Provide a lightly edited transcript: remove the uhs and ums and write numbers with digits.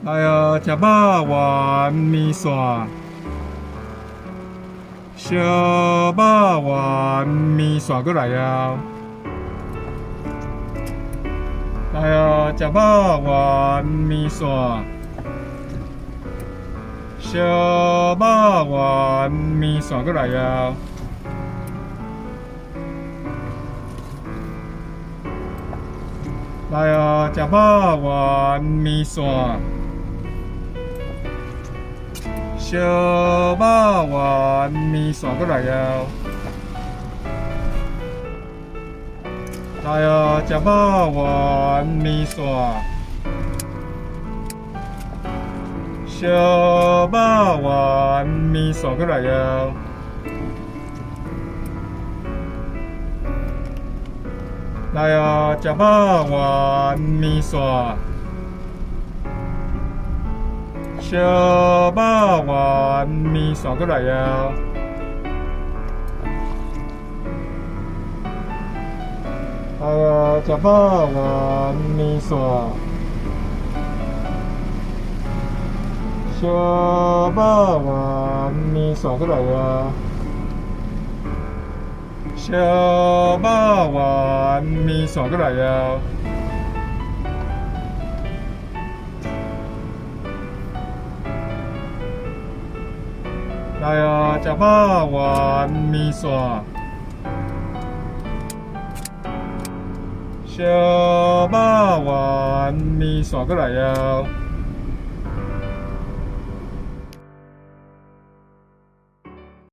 来啊，食肉丸面线，烧肉丸面线过来啊！来啊，食肉丸面线，烧肉丸面线过来啊！来啊，食肉丸面线。烧肉丸面线过来啊！来啊，食肉丸面线，烧肉丸面线过来啊！来啊，食肉丸面线。烧肉丸面线过来啊！来啊，食肉丸面线，烧肉丸面线过来啊！烧肉丸面线过来啊！来啊，食肉丸面线，烧肉丸面线过来啊！